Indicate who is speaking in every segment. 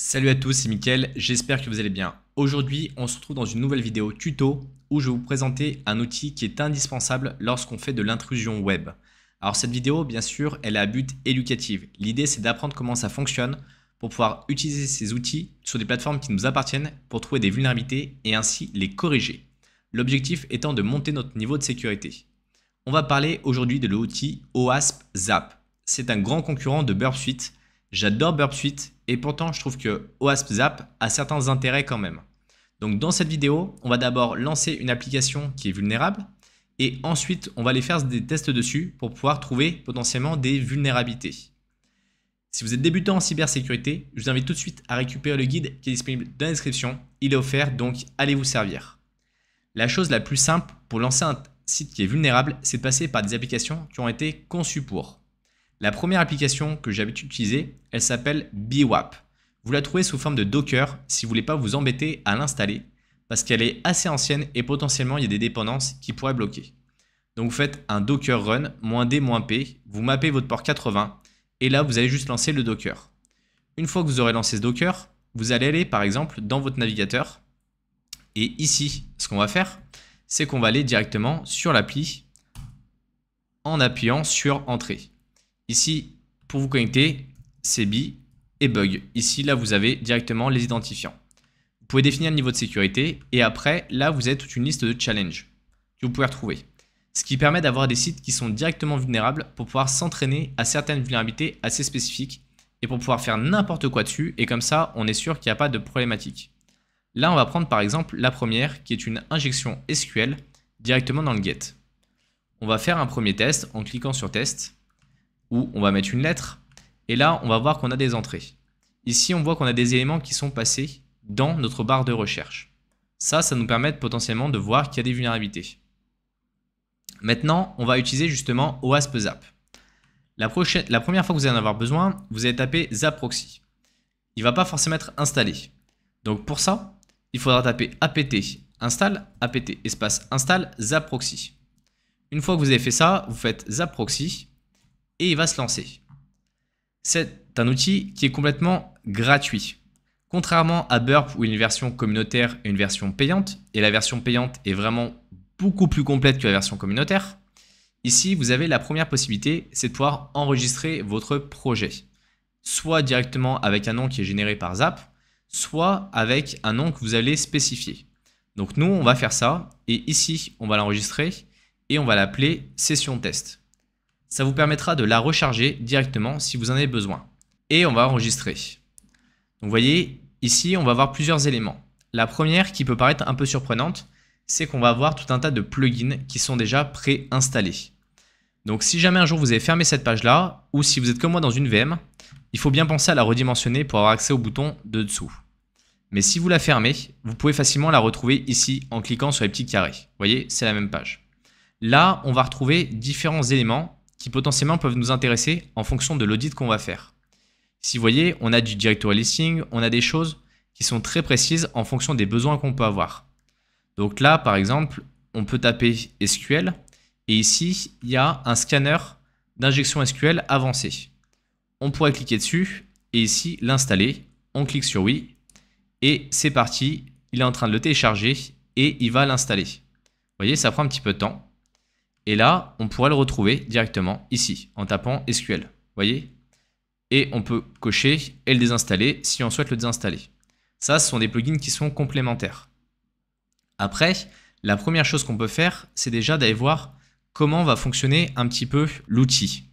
Speaker 1: Salut à tous, c'est Mickaël, j'espère que vous allez bien. Aujourd'hui, on se retrouve dans une nouvelle vidéo tuto où je vais vous présenter un outil qui est indispensable lorsqu'on fait de l'intrusion web. Alors cette vidéo, bien sûr, elle a à but éducatif. L'idée, c'est d'apprendre comment ça fonctionne pour pouvoir utiliser ces outils sur des plateformes qui nous appartiennent pour trouver des vulnérabilités et ainsi les corriger. L'objectif étant de monter notre niveau de sécurité. On va parler aujourd'hui de l'outil OWASP Zap. C'est un grand concurrent de Burp Suite. J'adore Burp Suite et pourtant je trouve que OWASP Zap a certains intérêts quand même. Donc dans cette vidéo, on va d'abord lancer une application qui est vulnérable et ensuite on va aller faire des tests dessus pour pouvoir trouver potentiellement des vulnérabilités. Si vous êtes débutant en cybersécurité, je vous invite tout de suite à récupérer le guide qui est disponible dans la description. Il est offert, donc allez vous servir. La chose la plus simple pour lancer un site qui est vulnérable, c'est de passer par des applications qui ont été conçues pour. La première application que j'ai l'habitude d'utiliser, elle s'appelle BWAP. Vous la trouvez sous forme de Docker si vous ne voulez pas vous embêter à l'installer parce qu'elle est assez ancienne et potentiellement il y a des dépendances qui pourraient bloquer. Donc vous faites un Docker run -d -p, vous mappez votre port 80 et là vous allez juste lancer le Docker. Une fois que vous aurez lancé ce Docker, vous allez aller par exemple dans votre navigateur et ici ce qu'on va faire, c'est qu'on va aller directement sur l'appli en appuyant sur Entrée. Ici, pour vous connecter, c'est BI et bug. Ici, là, vous avez directement les identifiants. Vous pouvez définir le niveau de sécurité et après, là, vous avez toute une liste de challenges que vous pouvez retrouver. Ce qui permet d'avoir des sites qui sont directement vulnérables pour pouvoir s'entraîner à certaines vulnérabilités assez spécifiques et pour pouvoir faire n'importe quoi dessus et comme ça, on est sûr qu'il n'y a pas de problématique. Là, on va prendre par exemple la première qui est une injection SQL directement dans le get. On va faire un premier test en cliquant sur test où on va mettre une lettre et là on va voir qu'on a des entrées. Ici on voit qu'on a des éléments qui sont passés dans notre barre de recherche. Ça nous permet potentiellement de voir qu'il y a des vulnérabilités. Maintenant on va utiliser justement OWASP Zap. La première fois que vous allez en avoir besoin, vous allez taper Zap Proxy. Il ne va pas forcément être installé. Donc pour ça, il faudra taper apt install apt espace install Zap Proxy. Une fois que vous avez fait ça, vous faites Zap Proxy et il va se lancer. C'est un outil qui est complètement gratuit. Contrairement à Burp où il y a une version communautaire et une version payante, et la version payante est vraiment beaucoup plus complète que la version communautaire, ici vous avez la première possibilité, c'est de pouvoir enregistrer votre projet. Soit directement avec un nom qui est généré par Zap, soit avec un nom que vous allez spécifier. Donc nous on va faire ça, et ici on va l'enregistrer, et on va l'appeler session test. Ça vous permettra de la recharger directement si vous en avez besoin. Et on va enregistrer. Donc vous voyez, ici on va avoir plusieurs éléments. La première qui peut paraître un peu surprenante, c'est qu'on va avoir tout un tas de plugins qui sont déjà préinstallés. Donc si jamais un jour vous avez fermé cette page-là, ou si vous êtes comme moi dans une VM, il faut bien penser à la redimensionner pour avoir accès au bouton de dessous. Mais si vous la fermez, vous pouvez facilement la retrouver ici en cliquant sur les petits carrés. Vous voyez, c'est la même page. Là, on va retrouver différents éléments qui potentiellement peuvent nous intéresser en fonction de l'audit qu'on va faire. Si vous voyez, on a du directory listing, on a des choses qui sont très précises en fonction des besoins qu'on peut avoir. Donc là, par exemple, on peut taper SQL et ici, il y a un scanner d'injection SQL avancé. On pourrait cliquer dessus et ici, l'installer. On clique sur oui et c'est parti. Il est en train de le télécharger et il va l'installer. Vous voyez, ça prend un petit peu de temps. Et là, on pourrait le retrouver directement ici, en tapant SQL. Vous voyez? Et on peut cocher et le désinstaller si on souhaite le désinstaller. Ça, ce sont des plugins qui sont complémentaires. Après, la première chose qu'on peut faire, c'est déjà d'aller voir comment va fonctionner un petit peu l'outil.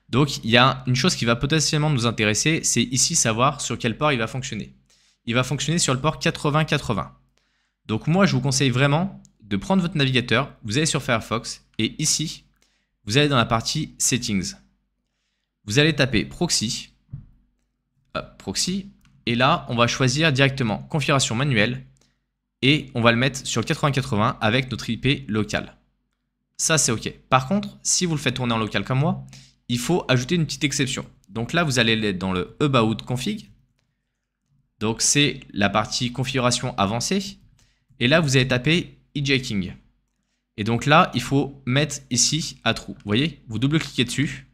Speaker 1: Donc, il y a une chose qui va potentiellement nous intéresser, c'est ici savoir sur quel port il va fonctionner. Il va fonctionner sur le port 8080. Donc moi, je vous conseille vraiment de prendre votre navigateur, vous allez sur Firefox et ici, vous allez dans la partie Settings. Vous allez taper Proxy, Proxy, et là, on va choisir directement Configuration manuelle et on va le mettre sur 8080 avec notre IP locale. Ça, c'est OK. Par contre, si vous le faites tourner en local comme moi, il faut ajouter une petite exception. Donc là, vous allez aller dans le About Config. Donc c'est la partie configuration avancée. Et là, vous allez taper hijacking. Et donc là, il faut mettre ici à true. Vous voyez, vous double-cliquez dessus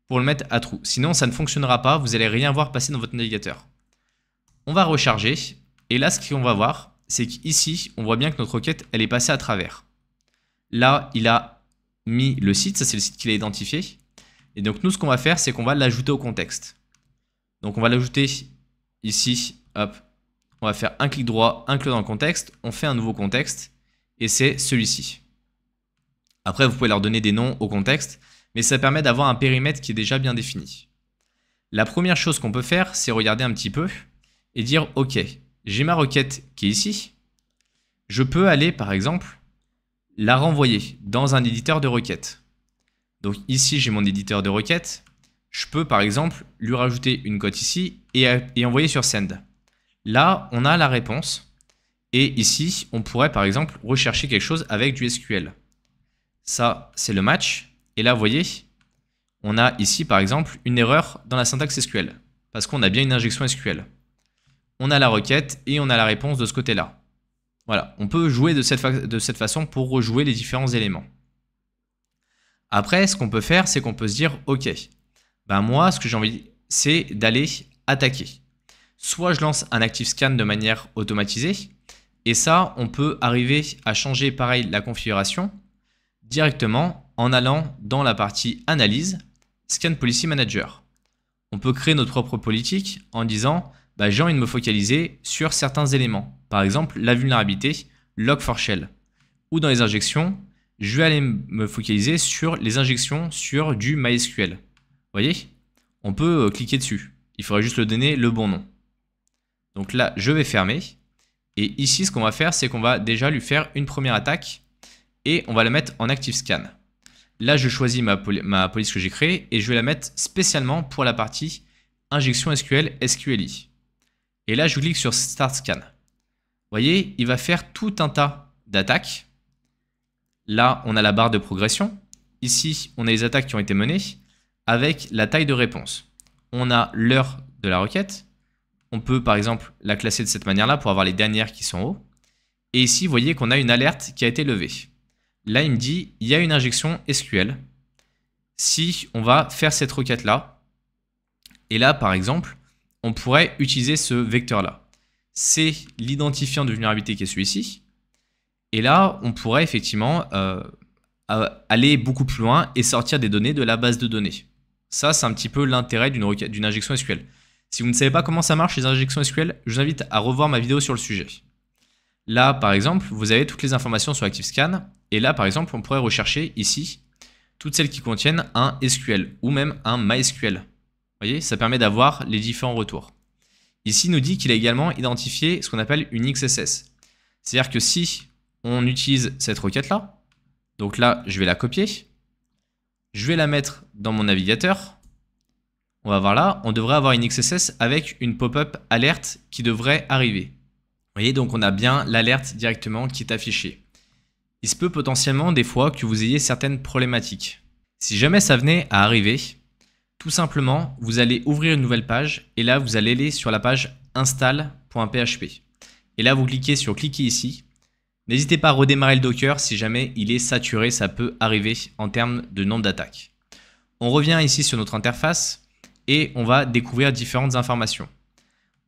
Speaker 1: pour le mettre à true. Sinon, ça ne fonctionnera pas. Vous n'allez rien voir passer dans votre navigateur. On va recharger. Et là, ce qu'on va voir, c'est qu'ici, on voit bien que notre requête, elle est passée à travers. Là, il a mis le site. Ça, c'est le site qu'il a identifié. Et donc, nous, ce qu'on va faire, c'est qu'on va l'ajouter au contexte. Donc, on va l'ajouter ici. Hop. On va faire un clic droit, inclure dans le contexte. On fait un nouveau contexte. Et c'est celui-ci. Après, vous pouvez leur donner des noms au contexte. Mais ça permet d'avoir un périmètre qui est déjà bien défini. La première chose qu'on peut faire, c'est regarder un petit peu et dire, OK, j'ai ma requête qui est ici. Je peux aller, par exemple, la renvoyer dans un éditeur de requêtes. Donc ici, j'ai mon éditeur de requêtes. Je peux, par exemple, lui rajouter une cote ici et envoyer sur Send. Là, on a la réponse. Et ici, on pourrait, par exemple, rechercher quelque chose avec du SQL. Ça, c'est le match. Et là, vous voyez, on a ici, par exemple, une erreur dans la syntaxe SQL. Parce qu'on a bien une injection SQL. On a la requête et on a la réponse de ce côté-là. Voilà, on peut jouer de cette façon pour rejouer les différents éléments. Après, ce qu'on peut faire, c'est qu'on peut se dire, OK, ben moi, ce que j'ai envie, c'est d'aller attaquer. Soit je lance un ActiveScan de manière automatisée, et ça, on peut arriver à changer, pareil, la configuration directement en allant dans la partie Analyse, Scan Policy Manager. On peut créer notre propre politique en disant, bah, j'ai envie de me focaliser sur certains éléments. Par exemple, la vulnérabilité Log4Shell. Ou dans les injections, je vais aller me focaliser sur les injections sur du MySQL. Vous voyez, on peut cliquer dessus. Il faudrait juste le donner le bon nom. Donc là, je vais fermer. Et ici, ce qu'on va faire, c'est qu'on va déjà lui faire une première attaque et on va la mettre en ActiveScan. Là, je choisis ma police que j'ai créée et je vais la mettre spécialement pour la partie injection SQL SQLi. Et là, je clique sur Start Scan. Vous voyez, il va faire tout un tas d'attaques. Là, on a la barre de progression. Ici, on a les attaques qui ont été menées avec la taille de réponse. On a l'heure de la requête. On peut, par exemple, la classer de cette manière-là pour avoir les dernières qui sont en haut. Et ici, vous voyez qu'on a une alerte qui a été levée. Là, il me dit, il y a une injection SQL. Si on va faire cette requête-là, et là, par exemple, on pourrait utiliser ce vecteur-là. C'est l'identifiant de vulnérabilité qui est celui-ci. Et là, on pourrait effectivement aller beaucoup plus loin et sortir des données de la base de données. Ça, c'est un petit peu l'intérêt d'une injection SQL. Si vous ne savez pas comment ça marche les injections SQL, je vous invite à revoir ma vidéo sur le sujet. Là, par exemple, vous avez toutes les informations sur ActiveScan. Et là, par exemple, on pourrait rechercher ici toutes celles qui contiennent un SQL ou même un MySQL. Vous voyez, ça permet d'avoir les différents retours. Ici, il nous dit qu'il a également identifié ce qu'on appelle une XSS. C'est-à-dire que si on utilise cette requête-là, donc là, je vais la copier, je vais la mettre dans mon navigateur. On va voir là, on devrait avoir une XSS avec une pop-up alerte qui devrait arriver. Vous voyez, donc on a bien l'alerte directement qui est affichée. Il se peut potentiellement des fois que vous ayez certaines problématiques. Si jamais ça venait à arriver, tout simplement, vous allez ouvrir une nouvelle page et là, vous allez aller sur la page install.php. Et là, vous cliquez sur cliquer ici. N'hésitez pas à redémarrer le Docker si jamais il est saturé, ça peut arriver en termes de nombre d'attaques. On revient ici sur notre interface et on va découvrir différentes informations.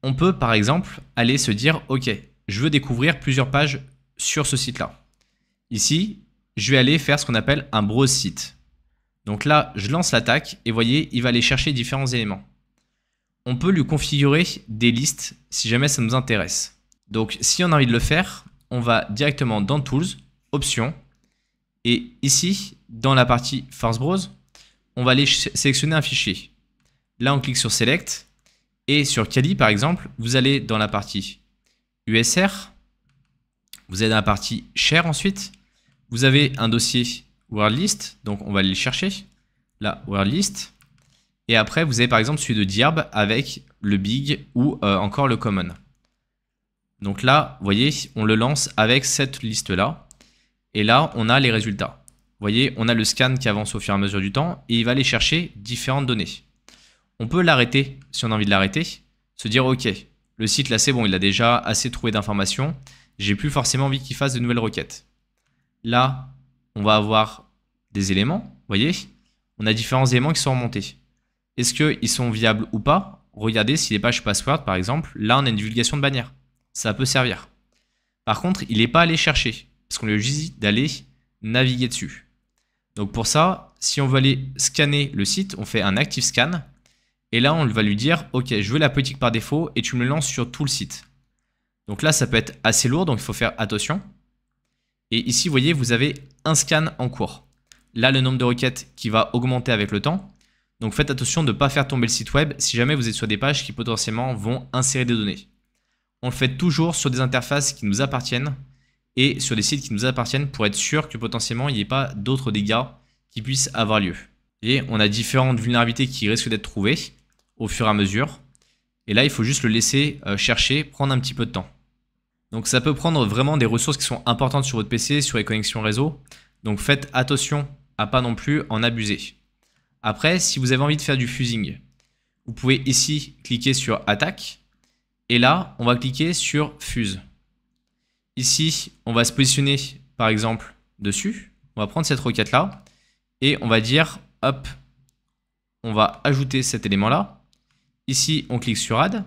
Speaker 1: On peut par exemple aller se dire ok, je veux découvrir plusieurs pages sur ce site-là. Ici, je vais aller faire ce qu'on appelle un browse site. Donc là, je lance l'attaque et voyez, il va aller chercher différents éléments. On peut lui configurer des listes si jamais ça nous intéresse. Donc si on a envie de le faire, on va directement dans Tools, Options, et ici, dans la partie Force Browse, on va aller sélectionner un fichier. Là, on clique sur Select, et sur Kali, par exemple, vous allez dans la partie USR, vous allez dans la partie Share ensuite, vous avez un dossier WordList, donc on va aller le chercher, là, WordList, et après, vous avez par exemple celui de Diab avec le Big ou encore le Common. Donc là, vous voyez, on le lance avec cette liste-là. Et là, on a les résultats. Vous voyez, on a le scan qui avance au fur et à mesure du temps et il va aller chercher différentes données. On peut l'arrêter si on a envie de l'arrêter. Se dire, ok, le site là, c'est bon, il a déjà assez trouvé d'informations. J'ai plus forcément envie qu'il fasse de nouvelles requêtes. Là, on va avoir des éléments. Vous voyez, on a différents éléments qui sont remontés. Est-ce qu'ils sont viables ou pas? regardez si les pages password, par exemple, là, on a une divulgation de bannière. Ça peut servir. Par contre, il n'est pas allé chercher, parce qu'on lui a juste dit d'aller naviguer dessus. Donc pour ça, si on veut aller scanner le site, on fait un active scan. Et là, on va lui dire, ok, je veux la politique par défaut et tu me le lances sur tout le site. Donc là, ça peut être assez lourd, donc il faut faire attention. Et ici, vous voyez, vous avez un scan en cours. Là, le nombre de requêtes qui va augmenter avec le temps. Donc faites attention de ne pas faire tomber le site web si jamais vous êtes sur des pages qui potentiellement vont insérer des données. On le fait toujours sur des interfaces qui nous appartiennent et sur des sites qui nous appartiennent pour être sûr que potentiellement il n'y ait pas d'autres dégâts qui puissent avoir lieu. Et on a différentes vulnérabilités qui risquent d'être trouvées au fur et à mesure. Et là, il faut juste le laisser chercher, prendre un petit peu de temps. Donc ça peut prendre vraiment des ressources qui sont importantes sur votre PC, sur les connexions réseau. Donc faites attention à pas non plus en abuser. Après, si vous avez envie de faire du fusing, vous pouvez ici cliquer sur attaque. Et là, on va cliquer sur fuse. Ici, on va se positionner par exemple dessus. On va prendre cette requête-là et on va dire, hop, on va ajouter cet élément-là. Ici, on clique sur add.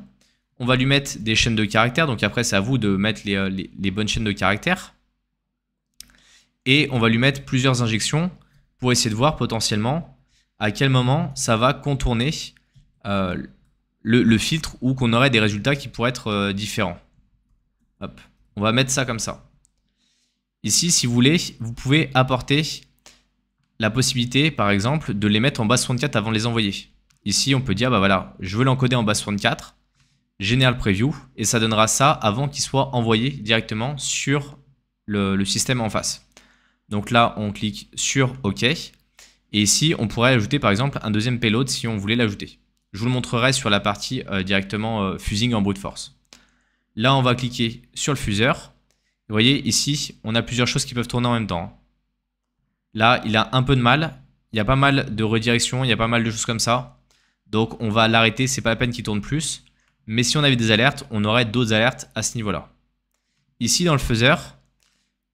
Speaker 1: On va lui mettre des chaînes de caractères. Donc après, c'est à vous de mettre les bonnes chaînes de caractères. Et on va lui mettre plusieurs injections pour essayer de voir potentiellement à quel moment ça va contourner le filtre ou qu'on aurait des résultats qui pourraient être différents. Hop. On va mettre ça comme ça. Ici, si vous voulez, vous pouvez apporter la possibilité, par exemple, de les mettre en base 64 avant de les envoyer. Ici, on peut dire, bah voilà, je veux l'encoder en base 64, General Preview, et ça donnera ça avant qu'il soit envoyé directement sur le système en face. Donc là, on clique sur OK. Et ici, on pourrait ajouter, par exemple, un deuxième payload si on voulait l'ajouter. Je vous le montrerai sur la partie directement fusing en brute force. Là, on va cliquer sur le fuseur. Vous voyez, ici, on a plusieurs choses qui peuvent tourner en même temps. Là, il a un peu de mal. Il y a pas mal de redirections, il y a pas mal de choses comme ça. Donc, on va l'arrêter. C'est pas la peine qu'il tourne plus. Mais si on avait des alertes, on aurait d'autres alertes à ce niveau-là. Ici, dans le fuseur,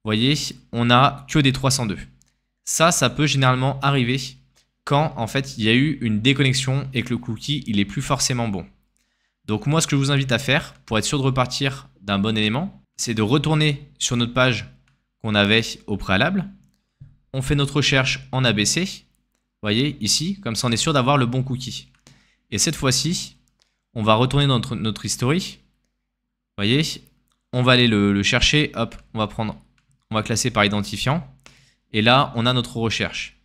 Speaker 1: vous voyez, on n'a que des 302. Ça peut généralement arriver quand, en fait, il y a eu une déconnexion et que le cookie, il est plus forcément bon. Donc moi, ce que je vous invite à faire, pour être sûr de repartir d'un bon élément, c'est de retourner sur notre page qu'on avait au préalable. On fait notre recherche en ABC. Vous voyez, ici, comme ça, on est sûr d'avoir le bon cookie. Et cette fois-ci, on va retourner dans notre history. Vous voyez, on va aller le chercher. Hop, on va classer par identifiant. Et là, on a notre recherche.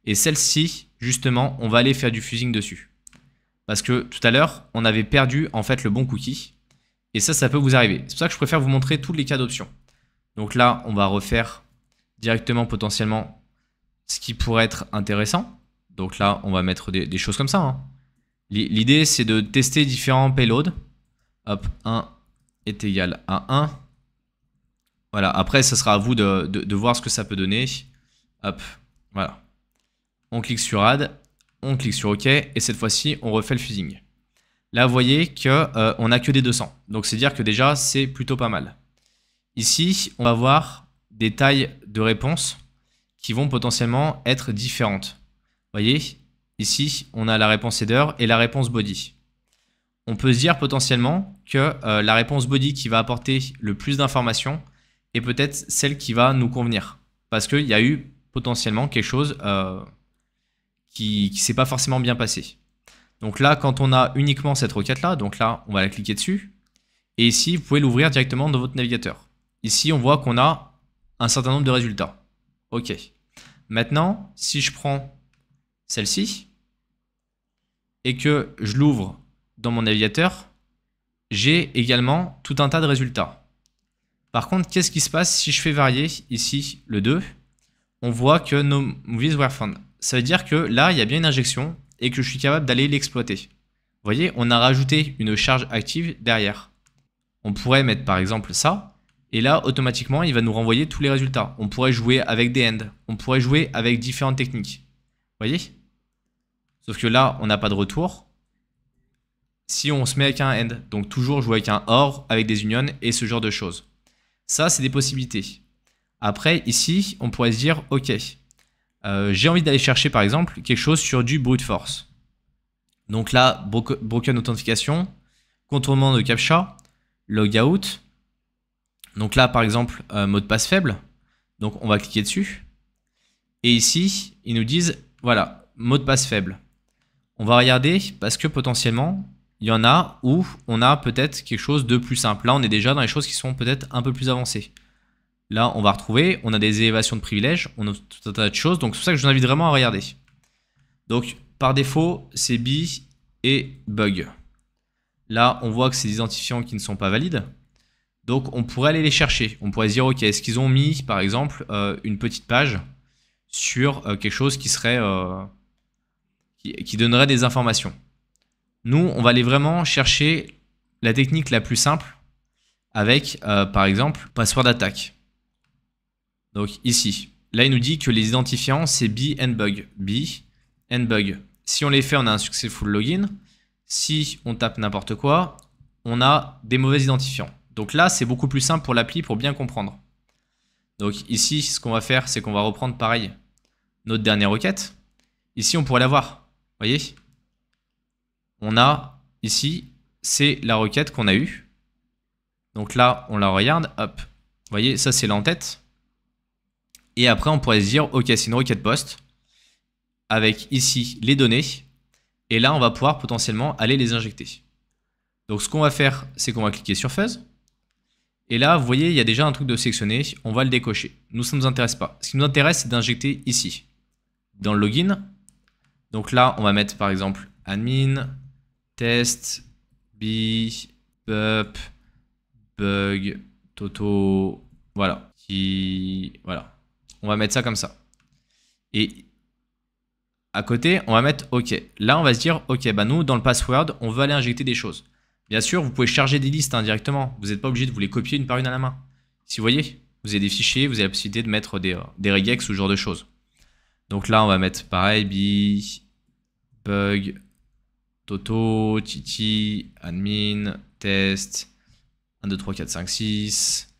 Speaker 1: Et celle-ci, justement, on va aller faire du fusing dessus. Parce que tout à l'heure, on avait perdu en fait le bon cookie. Et ça peut vous arriver. C'est pour ça que je préfère vous montrer tous les cas d'options. Donc là, on va refaire directement potentiellement ce qui pourrait être intéressant. Donc là, on va mettre des choses comme ça. Hein. L'idée, c'est de tester différents payloads. Hop, 1 est égal à 1. Voilà, après, ça sera à vous de voir ce que ça peut donner. Hop, voilà. On clique sur Add, on clique sur OK, et cette fois-ci, on refait le fusing. Là, vous voyez qu'on n'a que des 200. Donc, c'est dire que déjà, c'est plutôt pas mal. Ici, on va voir des tailles de réponse qui vont potentiellement être différentes. Vous voyez, ici, on a la réponse header et la réponse body. On peut se dire potentiellement que la réponse body qui va apporter le plus d'informations est peut-être celle qui va nous convenir. Parce qu'il y a eu potentiellement quelque chose qui ne s'est pas forcément bien passé. Donc là, quand on a uniquement cette requête-là, donc là, on va la cliquer dessus. Et ici, vous pouvez l'ouvrir directement dans votre navigateur. Ici, on voit qu'on a un certain nombre de résultats. OK. Maintenant, si je prends celle-ci et que je l'ouvre dans mon navigateur, j'ai également tout un tas de résultats. Par contre, qu'est-ce qui se passe si je fais varier ici le 2? On voit que no movies were found. Ça veut dire que là, il y a bien une injection et que je suis capable d'aller l'exploiter. Vous voyez, on a rajouté une charge active derrière. On pourrait mettre par exemple ça, et là, automatiquement, il va nous renvoyer tous les résultats. On pourrait jouer avec des ends, on pourrait jouer avec différentes techniques. Vous voyez? Sauf que là, on n'a pas de retour. Si on se met avec un end, donc toujours jouer avec un OR, avec des unions et ce genre de choses. Ça, c'est des possibilités. Après, ici, on pourrait se dire, ok, j'ai envie d'aller chercher par exemple quelque chose sur du brute force. Donc là, broken authentication, contournement de captcha, logout. Donc là, par exemple, mot de passe faible. Donc on va cliquer dessus. Et ici, ils nous disent, voilà, mot de passe faible. On va regarder parce que potentiellement, il y en a où on a peut-être quelque chose de plus simple. Là, on est déjà dans les choses qui sont peut-être un peu plus avancées. Là, on va retrouver, on a des élévations de privilèges, on a tout un tas de choses. Donc c'est pour ça que je vous invite vraiment à regarder. Donc par défaut, c'est B et bug. Là, on voit que c'est des identifiants qui ne sont pas valides. Donc on pourrait aller les chercher. On pourrait se dire, ok, est-ce qu'ils ont mis, par exemple, une petite page sur quelque chose qui serait qui donnerait des informations. Nous, on va aller vraiment chercher la technique la plus simple avec, par exemple, password attack. Donc ici, là, il nous dit que les identifiants, c'est B and bug. B and bug. Si on les fait, on a un successful login. Si on tape n'importe quoi, on a des mauvais identifiants. Donc là, c'est beaucoup plus simple pour l'appli pour bien comprendre. Donc ici, ce qu'on va faire, c'est qu'on va reprendre pareil notre dernière requête. Ici, on pourrait la voir. Vous voyez? On a ici, c'est la requête qu'on a eue. Donc là, on la regarde. Hop. Vous voyez, ça, c'est l'en-tête. Et après, on pourrait se dire, ok, c'est une requête post avec ici les données. Et là, on va pouvoir potentiellement aller les injecter. Donc, ce qu'on va faire, c'est qu'on va cliquer sur Fuzz. Et là, vous voyez, il y a déjà un truc de sélectionner. On va le décocher. Nous, ça ne nous intéresse pas. Ce qui nous intéresse, c'est d'injecter ici, dans le login. Donc là, on va mettre par exemple admin, test, b, pup, bug, toto. Voilà. Voilà. On va mettre ça comme ça. Et à côté, on va mettre OK. Là, on va se dire, OK, bah nous, dans le password, on veut aller injecter des choses. Bien sûr, vous pouvez charger des listes directement. Vous n'êtes pas obligé de vous les copier une par une à la main. Si vous voyez, vous avez des fichiers, vous avez la possibilité de mettre des regex ou ce genre de choses. Donc là, on va mettre pareil, b, bug, toto, titi, admin, test, 1, 2, 3, 4, 5, 6,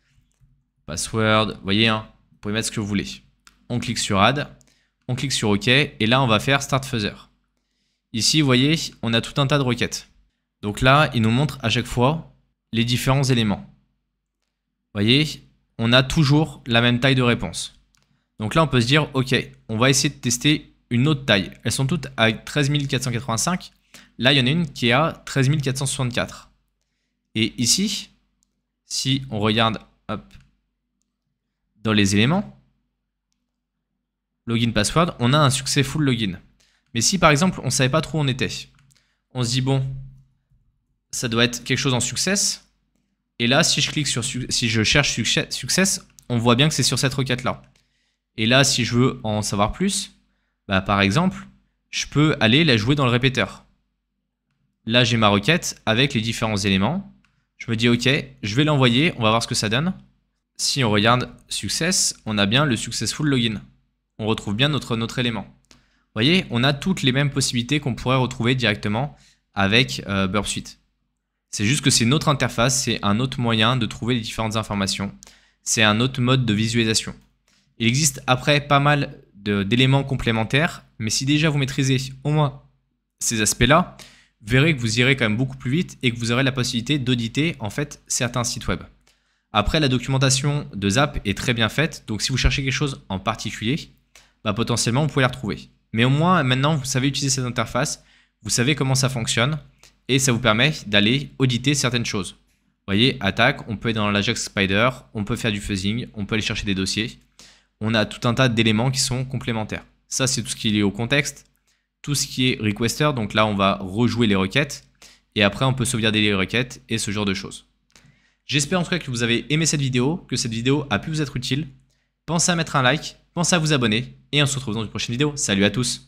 Speaker 1: password. Vous voyez, hein, vous pouvez mettre ce que vous voulez. On clique sur add, on clique sur OK, et là, on va faire start fuzzer. Ici, vous voyez, on a tout un tas de requêtes. Donc là, il nous montre à chaque fois les différents éléments. Vous voyez, on a toujours la même taille de réponse. Donc là, on peut se dire, OK, on va essayer de tester une autre taille. Elles sont toutes à 13 485. Là, il y en a une qui est à 13 464. Et ici, si on regarde hop, dans les éléments, login password, on a un successful login. Mais si par exemple, on ne savait pas trop où on était, on se dit, bon, ça doit être quelque chose en success. Et là, si je clique sur, si je cherche success, on voit bien que c'est sur cette requête-là. Et là, si je veux en savoir plus, bah, par exemple, je peux aller la jouer dans le répéteur. Là, j'ai ma requête avec les différents éléments. Je me dis, OK, je vais l'envoyer, on va voir ce que ça donne. Si on regarde success, on a bien le successful login. On retrouve bien notre élément. Vous voyez, on a toutes les mêmes possibilités qu'on pourrait retrouver directement avec Burp Suite. C'est juste que c'est notre interface, c'est un autre moyen de trouver les différentes informations. C'est un autre mode de visualisation. Il existe après pas mal d'éléments complémentaires, mais si déjà vous maîtrisez au moins ces aspects-là, vous verrez que vous irez quand même beaucoup plus vite et que vous aurez la possibilité d'auditer en fait certains sites web. Après, la documentation de Zap est très bien faite, donc si vous cherchez quelque chose en particulier, bah, potentiellement vous pouvez la retrouver. Mais au moins maintenant vous savez utiliser cette interface, vous savez comment ça fonctionne et ça vous permet d'aller auditer certaines choses. Vous voyez, attaque, on peut être dans l'Ajax Spider, on peut faire du fuzzing, on peut aller chercher des dossiers. On a tout un tas d'éléments qui sont complémentaires. Ça, c'est tout ce qui est lié au contexte. Tout ce qui est requester, donc là, on va rejouer les requêtes. Et après, on peut sauvegarder les requêtes et ce genre de choses. J'espère en tout cas que vous avez aimé cette vidéo, que cette vidéo a pu vous être utile. Pensez à mettre un like, pensez à vous abonner et on se retrouve dans une prochaine vidéo. Salut à tous!